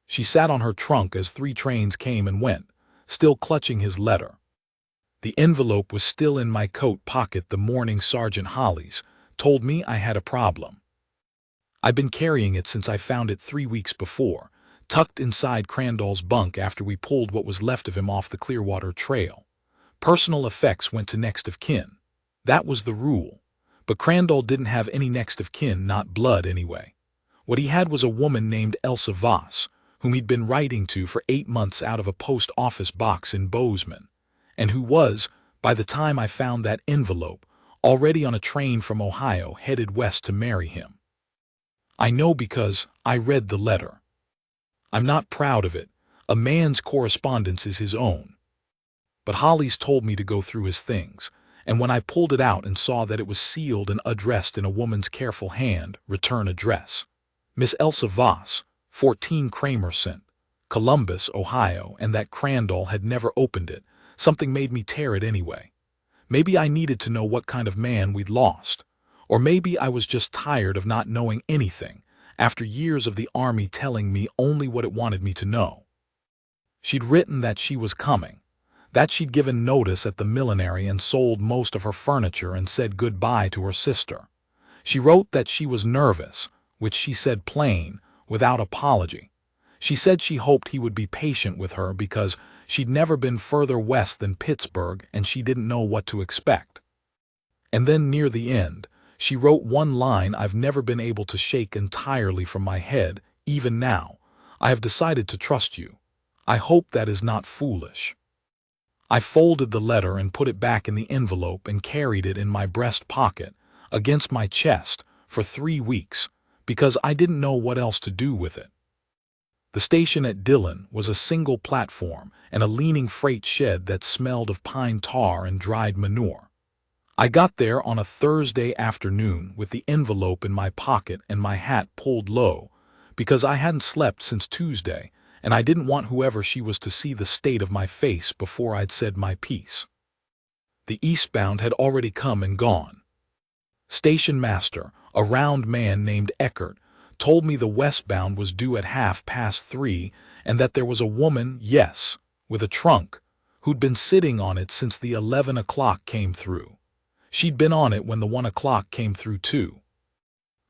She sat on her trunk as 3 trains came and went, still clutching his letter. The envelope was still in my coat pocket the morning Sergeant Hollies told me I had a problem. I'd been carrying it since I found it 3 weeks before, tucked inside Crandall's bunk after we pulled what was left of him off the Clearwater Trail. Personal effects went to next of kin. That was the rule. But Crandall didn't have any next of kin, not blood anyway. What he had was a woman named Elsa Voss, whom he'd been writing to for 8 months out of a post office box in Bozeman, and who was, by the time I found that envelope, already on a train from Ohio headed west to marry him. I know because I read the letter. I'm not proud of it. A man's correspondence is his own. But Hollies told me to go through his things, and when I pulled it out and saw that it was sealed and addressed in a woman's careful hand, return address, Miss Elsa Voss, 14 Kramerson, Columbus, Ohio, and that Crandall had never opened it, something made me tear it anyway. Maybe I needed to know what kind of man we'd lost. Or maybe I was just tired of not knowing anything, after years of the Army telling me only what it wanted me to know. She'd written that she was coming, that she'd given notice at the millinery and sold most of her furniture and said goodbye to her sister. She wrote that she was nervous, which she said plain, without apology. She said she hoped he would be patient with her because she'd never been further west than Pittsburgh and she didn't know what to expect. And then near the end, she wrote one line I've never been able to shake entirely from my head, even now. I have decided to trust you. I hope that is not foolish. I folded the letter and put it back in the envelope and carried it in my breast pocket, against my chest, for 3 weeks, because I didn't know what else to do with it. The station at Dillon was a single platform and a leaning freight shed that smelled of pine tar and dried manure. I got there on a Thursday afternoon with the envelope in my pocket and my hat pulled low, because I hadn't slept since Tuesday, and I didn't want whoever she was to see the state of my face before I'd said my piece. The eastbound had already come and gone. Station master, a round man named Eckert, told me the westbound was due at 3:30 and that there was a woman, yes, with a trunk, who'd been sitting on it since the 11 o'clock came through. She'd been on it when the 1 o'clock came through too.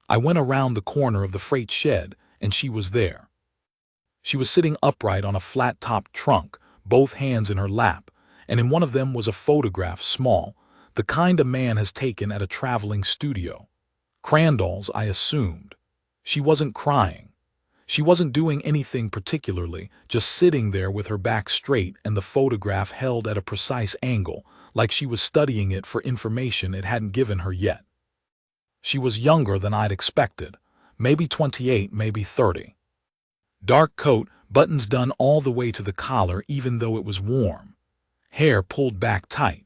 I went around the corner of the freight shed, and she was there. She was sitting upright on a flat-topped trunk, both hands in her lap, and in one of them was a photograph, small, the kind a man has taken at a traveling studio. Crandall's, I assumed. She wasn't crying. She wasn't doing anything particularly, just sitting there with her back straight and the photograph held at a precise angle, like she was studying it for information it hadn't given her yet. She was younger than I'd expected, maybe 28, maybe 30. Dark coat, buttons done all the way to the collar even though it was warm. Hair pulled back tight.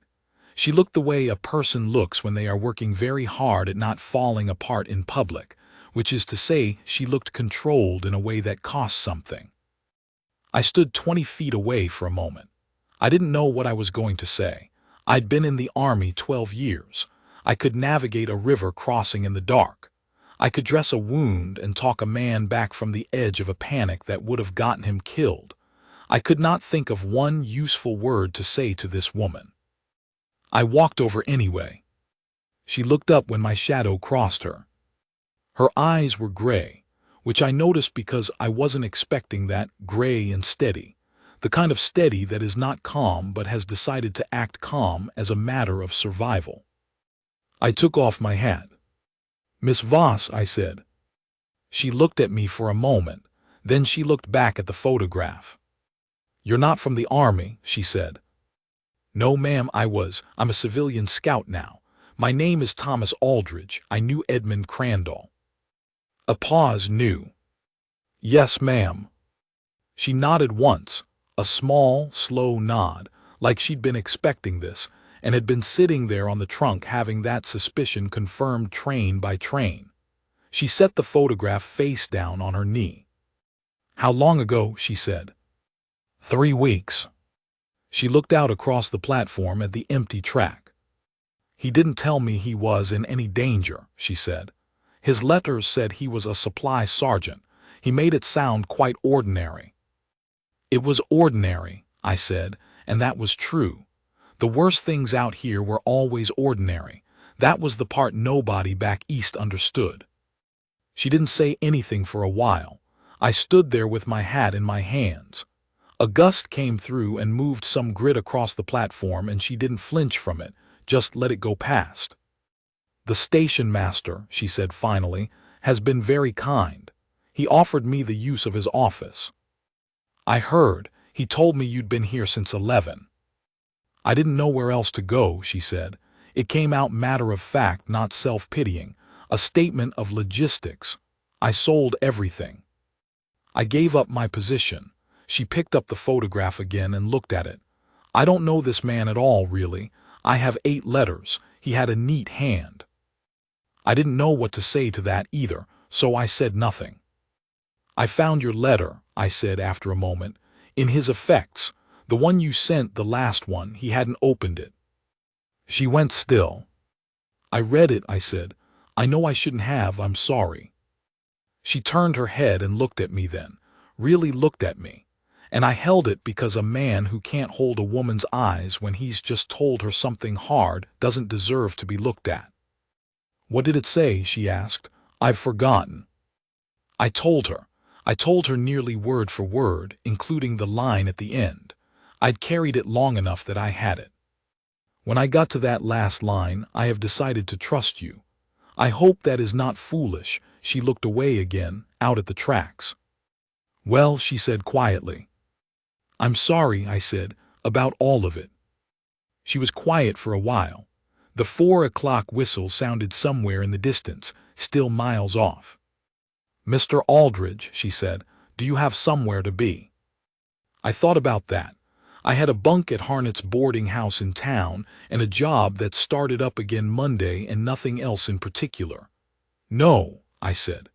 She looked the way a person looks when they are working very hard at not falling apart in public, which is to say she looked controlled in a way that cost something. I stood 20 feet away for a moment. I didn't know what I was going to say. I'd been in the Army 12 years. I could navigate a river crossing in the dark. I could dress a wound and talk a man back from the edge of a panic that would have gotten him killed. I could not think of one useful word to say to this woman. I walked over anyway. She looked up when my shadow crossed her. Her eyes were gray, which I noticed because I wasn't expecting that, gray and steady. The kind of steady that is not calm but has decided to act calm as a matter of survival. I took off my hat. "Miss Voss," I said. She looked at me for a moment, then she looked back at the photograph. "You're not from the Army," she said. "No, ma'am, I'm a civilian scout now. My name is Thomas Aldridge. I knew Edmund Crandall." A pause. "Knew?" "Yes, ma'am." She nodded once, a small, slow nod, like she'd been expecting this, and had been sitting there on the trunk having that suspicion confirmed train by train. She set the photograph face down on her knee. "How long ago?" she said. 3 weeks. She looked out across the platform at the empty track. "He didn't tell me he was in any danger," she said. "His letters said he was a supply sergeant. He made it sound quite ordinary. It was ordinary, I said, and that was true. The worst things out here were always ordinary. That was the part nobody back east understood. She didn't say anything for a while. I stood there with my hat in my hands. A gust came through and moved some grit across the platform, and she didn't flinch from it, just let it go past. "The station master," she said finally, "has been very kind. He offered me the use of his office. I heard. He told me you'd been here since 11. I didn't know where else to go," she said. It came out matter of fact, not self-pitying, a statement of logistics. I sold everything. I gave up my position. She picked up the photograph again and looked at it. "I don't know this man at all, really. I have 8 letters. He had a neat hand." I didn't know what to say to that either, so I said nothing. "I found your letter," I said after a moment, "in his effects. The one you sent, the last one, he hadn't opened it." She went still. "I read it," I said. "I know I shouldn't have, I'm sorry." She turned her head and looked at me then, really looked at me. And I held it because a man who can't hold a woman's eyes when he's just told her something hard doesn't deserve to be looked at. "What did it say?" she asked. "I've forgotten." I told her. I told her nearly word for word, including the line at the end. I'd carried it long enough that I had it. "When I got to that last line, I have decided to trust you. I hope that is not foolish." She looked away again, out at the tracks. "Well," she said quietly. "I'm sorry," I said, "about all of it." She was quiet for a while. The 4 o'clock whistle sounded somewhere in the distance, still miles off. "Mr. Aldridge," she said, "do you have somewhere to be?" I thought about that. I had a bunk at Harnet's boarding house in town and a job that started up again Monday and nothing else in particular. "No," I said.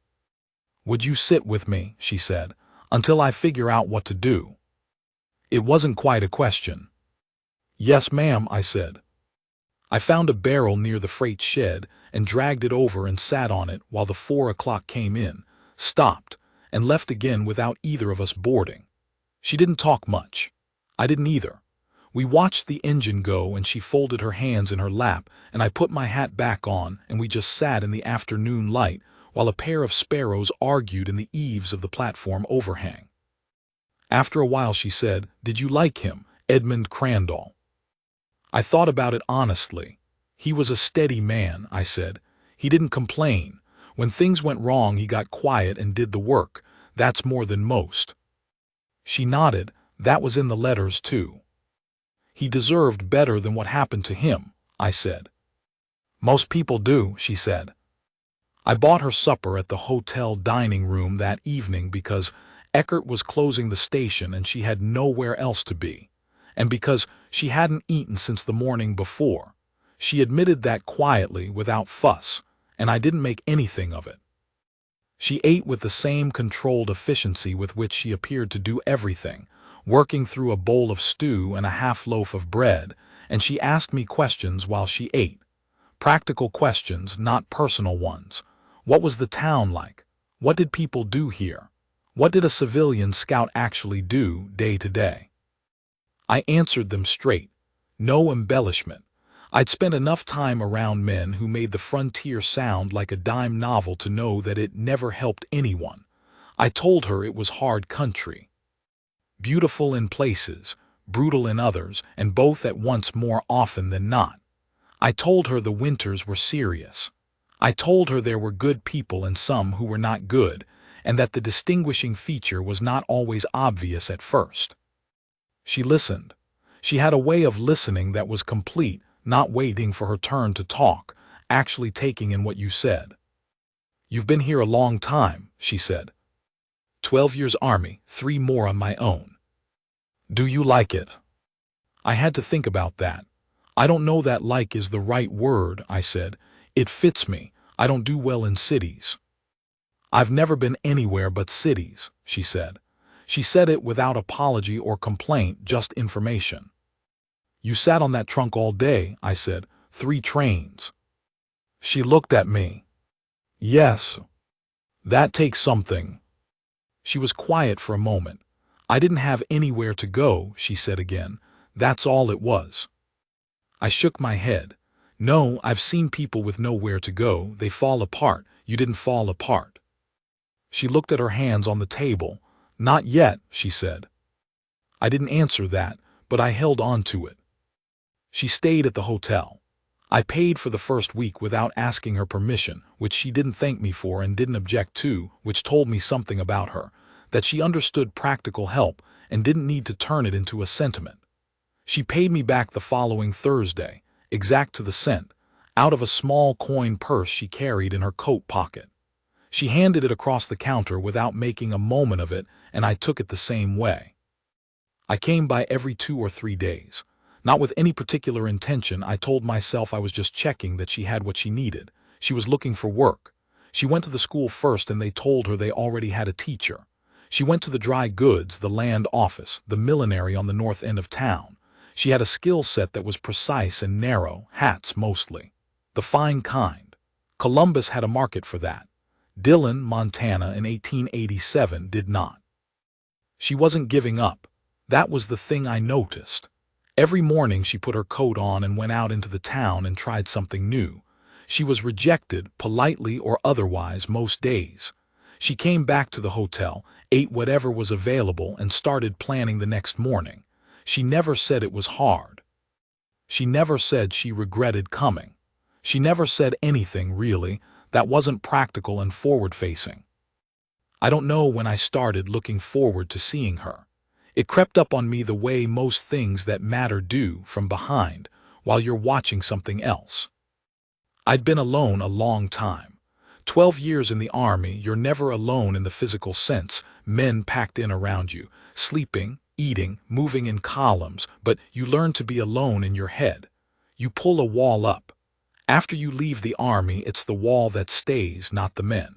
"Would you sit with me," she said, "until I figure out what to do?" It wasn't quite a question. "Yes, ma'am," I said. I found a barrel near the freight shed and dragged it over and sat on it while the 4 o'clock came in, stopped, and left again without either of us boarding. She didn't talk much. I didn't either. We watched the engine go, and she folded her hands in her lap, and I put my hat back on, and we just sat in the afternoon light while a pair of sparrows argued in the eaves of the platform overhang. After a while she said, "Did you like him, Edmund Crandall?" I thought about it honestly. "He was a steady man," I said. "He didn't complain. When things went wrong, he got quiet and did the work. That's more than most." She nodded. "That was in the letters, too." "He deserved better than what happened to him," I said. "Most people do," she said. I bought her supper at the hotel dining room that evening because Eckert was closing the station and she had nowhere else to be, and because she hadn't eaten since the morning before. She admitted that quietly, without fuss, and I didn't make anything of it. She ate with the same controlled efficiency with which she appeared to do everything, working through a bowl of stew and a half loaf of bread, and she asked me questions while she ate. Practical questions, not personal ones. What was the town like? What did people do here? What did a civilian scout actually do day to day? I answered them straight. No embellishment. I'd spent enough time around men who made the frontier sound like a dime novel to know that it never helped anyone. I told her it was hard country. Beautiful in places, brutal in others, and both at once more often than not. I told her the winters were serious. I told her there were good people and some who were not good, and that the distinguishing feature was not always obvious at first. She listened. She had a way of listening that was complete, not waiting for her turn to talk, actually taking in what you said. "You've been here a long time," she said. 12 years Army, 3 more on my own. "Do you like it?" I had to think about that. "I don't know that like is the right word," I said. "It fits me. I don't do well in cities." "I've never been anywhere but cities," she said. She said it without apology or complaint, just information. "You sat on that trunk all day," I said. 3 trains. She looked at me. "Yes. That takes something." She was quiet for a moment. I didn't have anywhere to go, she said again. That's all it was. I shook my head. No, I've seen people with nowhere to go. They fall apart. You didn't fall apart. She looked at her hands on the table. Not yet, she said. I didn't answer that, but I held on to it. She stayed at the hotel. I paid for the first week without asking her permission, which she didn't thank me for and didn't object to, which told me something about her, that she understood practical help and didn't need to turn it into a sentiment. She paid me back the following Thursday, exact to the cent, out of a small coin purse she carried in her coat pocket. She handed it across the counter without making a moment of it, and I took it the same way. I came by every 2 or 3 days. Not with any particular intention. I told myself I was just checking that she had what she needed. She was looking for work. She went to the school first and they told her they already had a teacher. She went to the dry goods, the land office, the millinery on the north end of town. She had a skill set that was precise and narrow, hats mostly. The fine kind. Columbus had a market for that. Dillon, Montana in 1887 did not. She wasn't giving up. That was the thing I noticed. Every morning she put her coat on and went out into the town and tried something new. She was rejected, politely or otherwise, most days. She came back to the hotel, ate whatever was available, and started planning the next morning. She never said it was hard. She never said she regretted coming. She never said anything, really, that wasn't practical and forward-facing. I don't know when I started looking forward to seeing her. It crept up on me the way most things that matter do, from behind, while you're watching something else. I'd been alone a long time. 12 years in the army, you're never alone in the physical sense, men packed in around you, sleeping, eating, moving in columns, but you learn to be alone in your head. You pull a wall up. After you leave the army, it's the wall that stays, not the men.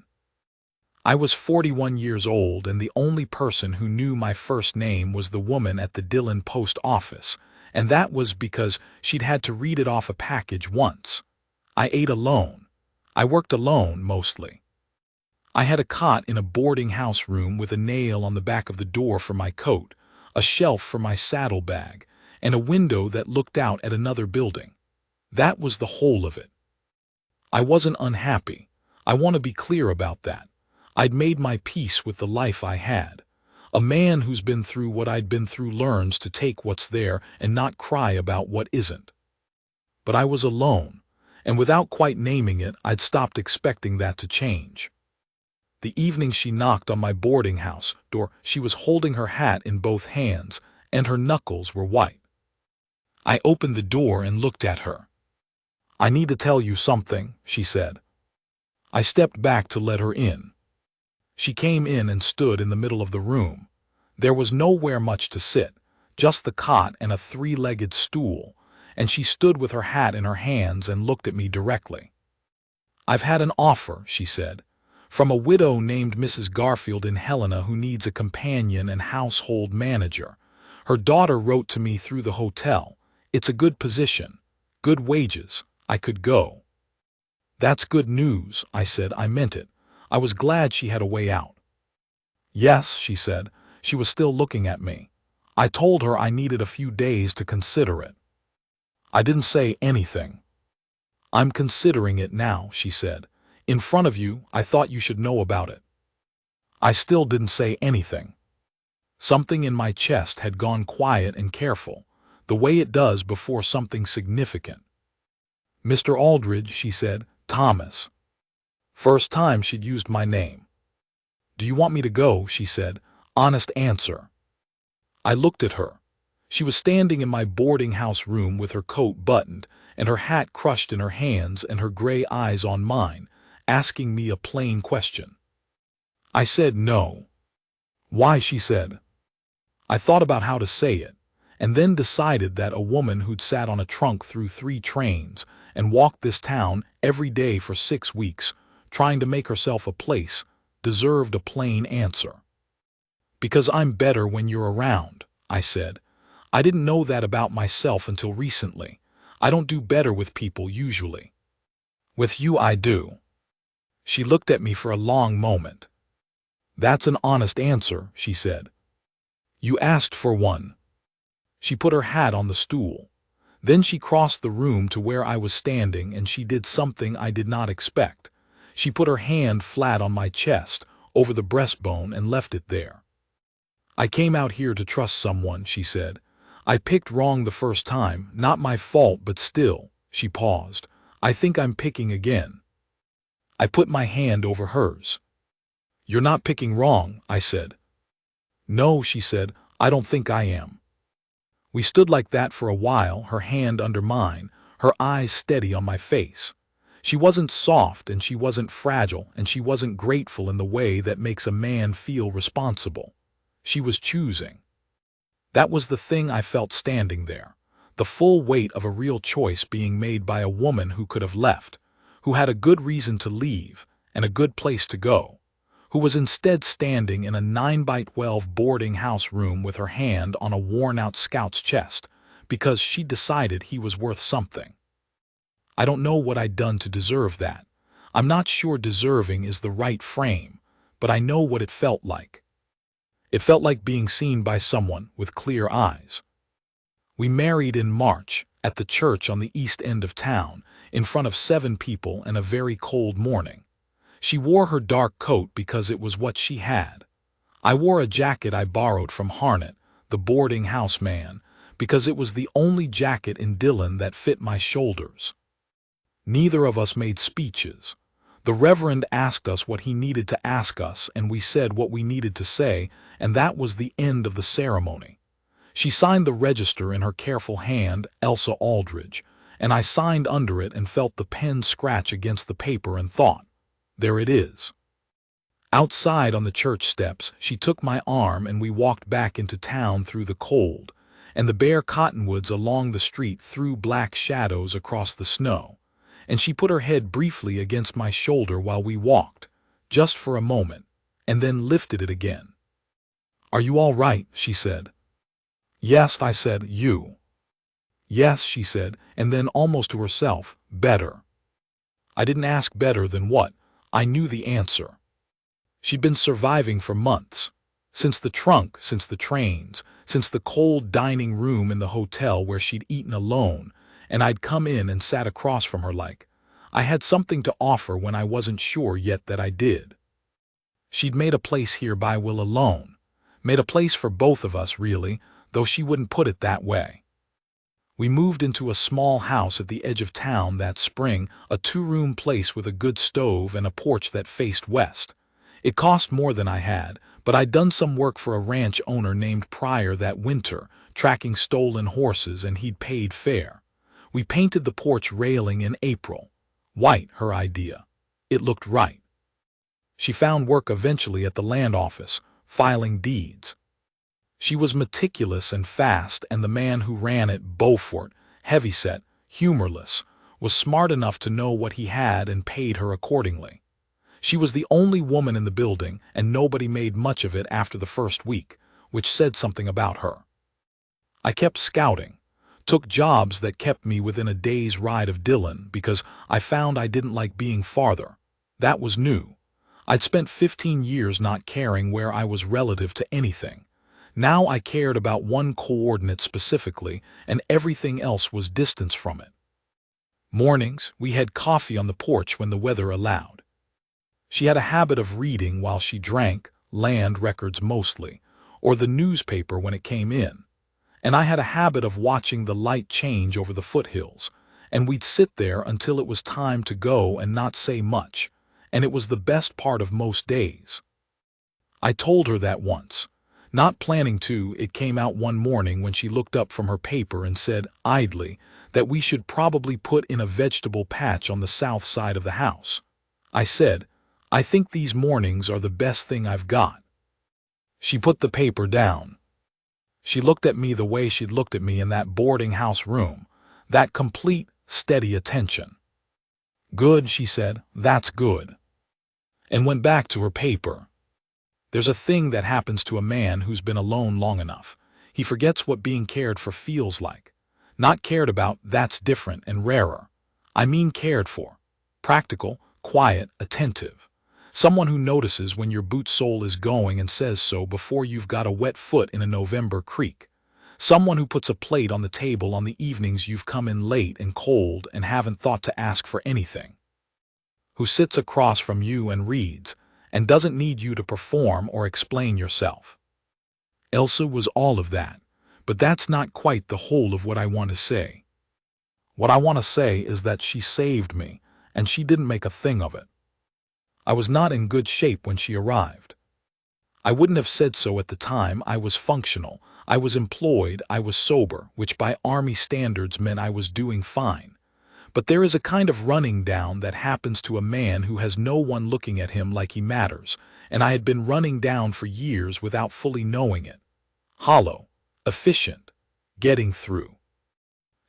I was 41 years old, and the only person who knew my first name was the woman at the Dillon post office, and that was because she'd had to read it off a package once. I ate alone. I worked alone, mostly. I had a cot in a boarding house room with a nail on the back of the door for my coat, a shelf for my saddlebag, and a window that looked out at another building. That was the whole of it. I wasn't unhappy. I want to be clear about that. I'd made my peace with the life I had. A man who's been through what I'd been through learns to take what's there and not cry about what isn't. But I was alone, and without quite naming it, I'd stopped expecting that to change. The evening she knocked on my boarding house door, she was holding her hat in both hands, and her knuckles were white. I opened the door and looked at her. "I need to tell you something," she said. I stepped back to let her in. She came in and stood in the middle of the room. There was nowhere much to sit, just the cot and a 3-legged stool, and she stood with her hat in her hands and looked at me directly. "I've had an offer," she said, "from a widow named Mrs. Garfield in Helena who needs a companion and household manager. Her daughter wrote to me through the hotel. It's a good position, good wages. I could go." "That's good news," I said. I meant it. I was glad she had a way out. "Yes," she said. She was still looking at me. I told her I needed a few days to consider it. I didn't say anything. "I'm considering it now," she said. "In front of you, I thought you should know about it." I still didn't say anything. Something in my chest had gone quiet and careful, the way it does before something significant. "Mr. Aldridge," she said. "Thomas." First time she'd used my name. "Do you want me to go?" she said. Honest answer. I looked at her. She was standing in my boarding house room with her coat buttoned and her hat crushed in her hands and her gray eyes on mine, asking me a plain question. I said no. "Why?" she said. I thought about how to say it, and then decided that a woman who'd sat on a trunk through 3 trains and walked this town every day for 6 weeks, trying to make herself a place, deserved a plain answer. "Because I'm better when you're around," I said. I didn't know that about myself until recently. I don't do better with people usually. "With you I do." She looked at me for a long moment. That's an honest answer, she said. You asked for one. She put her hat on the stool. Then she crossed the room to where I was standing, and she did something I did not expect. She put her hand flat on my chest, over the breastbone, and left it there. I came out here to trust someone, she said. I picked wrong the first time, not my fault, but still, she paused. I think I'm picking again. I put my hand over hers. You're not picking wrong, I said. No, she said, I don't think I am. We stood like that for a while, her hand under mine, her eyes steady on my face. She wasn't soft, and she wasn't fragile, and she wasn't grateful in the way that makes a man feel responsible. She was choosing. That was the thing I felt standing there, the full weight of a real choice being made by a woman who could have left, who had a good reason to leave and a good place to go, who was instead standing in a 9x12 boarding house room with her hand on a worn-out scout's chest because she decided he was worth something. I don't know what I'd done to deserve that. I'm not sure deserving is the right frame, but I know what it felt like. It felt like being seen by someone with clear eyes. We married in March, at the church on the east end of town, in front of 7 people and a very cold morning. She wore her dark coat because it was what she had. I wore a jacket I borrowed from Harnett, the boarding house man, because it was the only jacket in Dillon that fit my shoulders. Neither of us made speeches. The Reverend asked us what he needed to ask us, and we said what we needed to say, and that was the end of the ceremony. She signed the register in her careful hand, Elsa Aldridge, and I signed under it and felt the pen scratch against the paper and thought, there it is. Outside on the church steps, she took my arm and we walked back into town through the cold, and the bare cottonwoods along the street threw black shadows across the snow, and she put her head briefly against my shoulder while we walked, just for a moment, and then lifted it again. Are you all right? She said. Yes, I said. You? Yes, she said, and then almost to herself, better. I didn't ask better than what. I knew the answer. She'd been surviving for months. Since the trunk, since the trains, since the cold dining room in the hotel where she'd eaten alone, and I'd come in and sat across from her like I had something to offer when I wasn't sure yet that I did. She'd made a place here by will alone. Made a place for both of us, really, though she wouldn't put it that way. We moved into a small house at the edge of town that spring, a 2-room place with a good stove and a porch that faced west. It cost more than I had, but I'd done some work for a ranch owner named Pryor that winter, tracking stolen horses, and he'd paid fair. We painted the porch railing in April. White, her idea. It looked right. She found work eventually at the land office, filing deeds. She was meticulous and fast, and the man who ran it, Beaufort, heavyset, humorless, was smart enough to know what he had and paid her accordingly. She was the only woman in the building, and nobody made much of it after the first week, which said something about her. I kept scouting, took jobs that kept me within a day's ride of Dillon because I found I didn't like being farther. That was new. I'd spent 15 years not caring where I was relative to anything. Now I cared about one coordinate specifically, and everything else was distance from it. Mornings, we had coffee on the porch when the weather allowed. She had a habit of reading while she drank, land records mostly, or the newspaper when it came in. And I had a habit of watching the light change over the foothills, and we'd sit there until it was time to go and not say much, and it was the best part of most days. I told her that once. Not planning to, it came out one morning when she looked up from her paper and said, idly, that we should probably put in a vegetable patch on the south side of the house. I said, I think these mornings are the best thing I've got. She put the paper down. She looked at me the way she'd looked at me in that boarding house room, that complete, steady attention. Good, she said, that's good. And went back to her paper. There's a thing that happens to a man who's been alone long enough. He forgets what being cared for feels like. Not cared about, that's different and rarer. I mean cared for. Practical, quiet, attentive. Someone who notices when your boot sole is going and says so before you've got a wet foot in a November creek. Someone who puts a plate on the table on the evenings you've come in late and cold and haven't thought to ask for anything. Who sits across from you and reads, and doesn't need you to perform or explain yourself. Elsa was all of that, but that's not quite the whole of what I want to say. What I want to say is that she saved me, and she didn't make a thing of it. I was not in good shape when she arrived. I wouldn't have said so at the time. I was functional, I was employed, I was sober, which by Army standards meant I was doing fine. But there is a kind of running down that happens to a man who has no one looking at him like he matters, and I had been running down for years without fully knowing it. Hollow, efficient, getting through.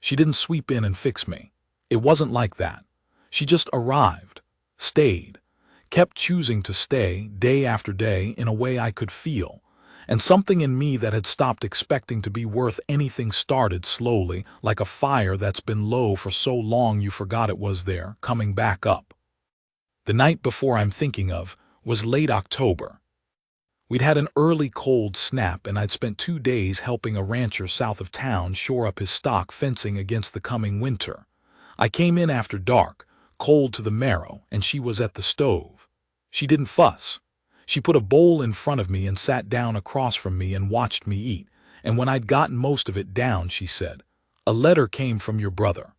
She didn't sweep in and fix me. It wasn't like that. She just arrived, stayed, kept choosing to stay day after day in a way I could feel, and something in me that had stopped expecting to be worth anything started slowly, like a fire that's been low for so long you forgot it was there, coming back up. The night before I'm thinking of was late October. We'd had an early cold snap, and I'd spent 2 days helping a rancher south of town shore up his stock fencing against the coming winter. I came in after dark, cold to the marrow, and she was at the stove. She didn't fuss. She put a bowl in front of me and sat down across from me and watched me eat, and when I'd gotten most of it down, she said, "A letter came from your brother."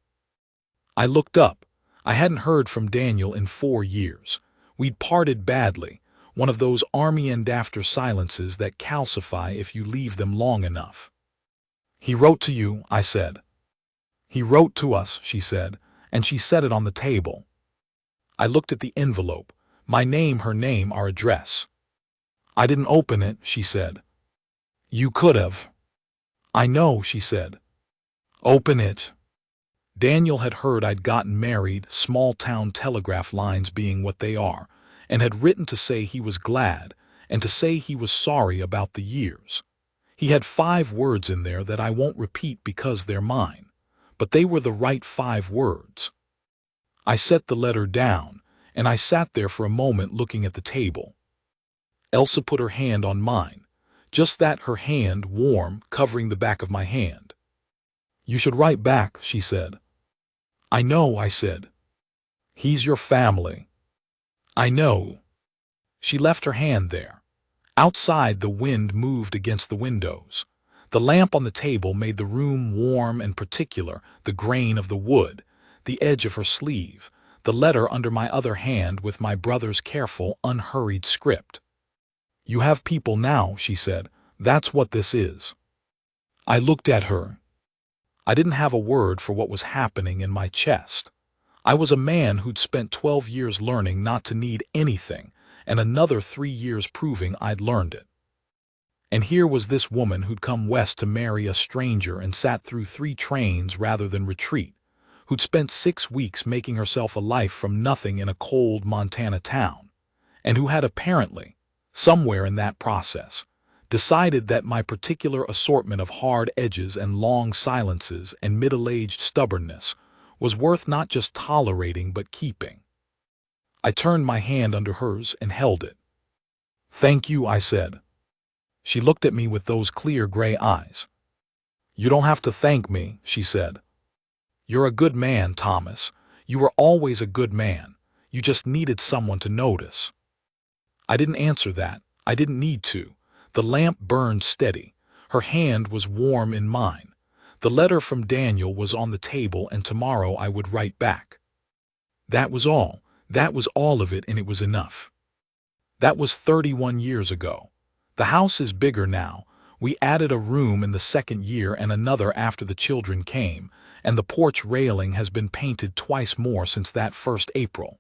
I looked up. I hadn't heard from Daniel in 4 years. We'd parted badly, one of those army and after silences that calcify if you leave them long enough. "He wrote to you," I said. "He wrote to us," she said, and she set it on the table. I looked at the envelope. My name, her name, our address. "I didn't open it," she said. "You could have." "I know," she said. "Open it." Daniel had heard I'd gotten married, small-town telegraph lines being what they are, and had written to say he was glad, and to say he was sorry about the years. He had 5 words in there that I won't repeat because they're mine, but they were the right 5 words. I set the letter down, and I sat there for a moment looking at the table. Elsa put her hand on mine, just that, her hand warm, covering the back of my hand. "You should write back," she said. "I know," I said. "He's your family." "I know." She left her hand there. Outside, the wind moved against the windows. The lamp on the table made the room warm and particular, the grain of the wood, the edge of her sleeve, the letter under my other hand with my brother's careful, unhurried script. "You have people now," she said. "That's what this is." I looked at her. I didn't have a word for what was happening in my chest. I was a man who'd spent 12 years learning not to need anything, and another 3 years proving I'd learned it. And here was this woman who'd come west to marry a stranger and sat through 3 trains rather than retreat, who'd spent 6 weeks making herself a life from nothing in a cold Montana town, and who had apparently, somewhere in that process, decided that my particular assortment of hard edges and long silences and middle-aged stubbornness was worth not just tolerating but keeping. I turned my hand under hers and held it. "Thank you," I said. She looked at me with those clear gray eyes. "You don't have to thank me," she said. "You're a good man, Thomas. You were always a good man. You just needed someone to notice." I didn't answer that. I didn't need to. The lamp burned steady. Her hand was warm in mine. The letter from Daniel was on the table, and tomorrow I would write back. That was all. That was all of it, and it was enough. That was 31 years ago. The house is bigger now. We added a room in the 2nd year and another after the children came, and the porch railing has been painted twice more since that first April.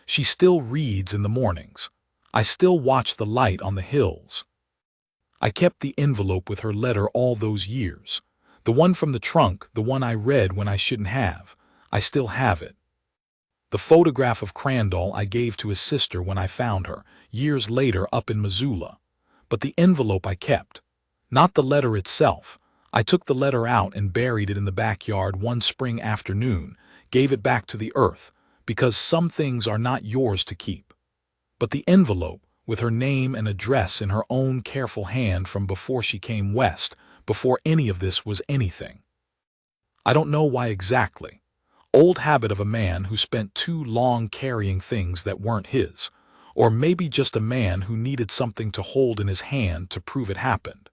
She still reads in the mornings. I still watch the light on the hills. I kept the envelope with her letter all those years. The one from the trunk, the one I read when I shouldn't have. I still have it. The photograph of Crandall I gave to his sister when I found her, years later up in Missoula. But the envelope I kept. Not the letter itself. I took the letter out and buried it in the backyard one spring afternoon, gave it back to the earth, because some things are not yours to keep. But the envelope, with her name and address in her own careful hand from before she came west, before any of this was anything. I don't know why exactly. Old habit of a man who spent too long carrying things that weren't his, or maybe just a man who needed something to hold in his hand to prove it happened.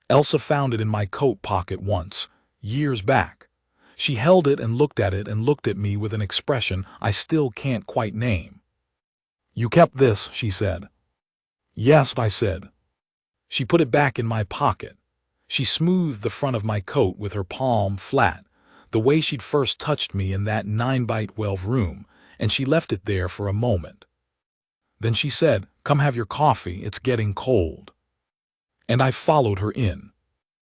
Elsa found it in my coat pocket once, years back. She held it and looked at me with an expression I still can't quite name. "You kept this," she said. "Yes," I said. She put it back in my pocket. She smoothed the front of my coat with her palm flat, the way she'd first touched me in that 9x12 room, and she left it there for a moment. Then she said, "Come have your coffee, it's getting cold." And I followed her in.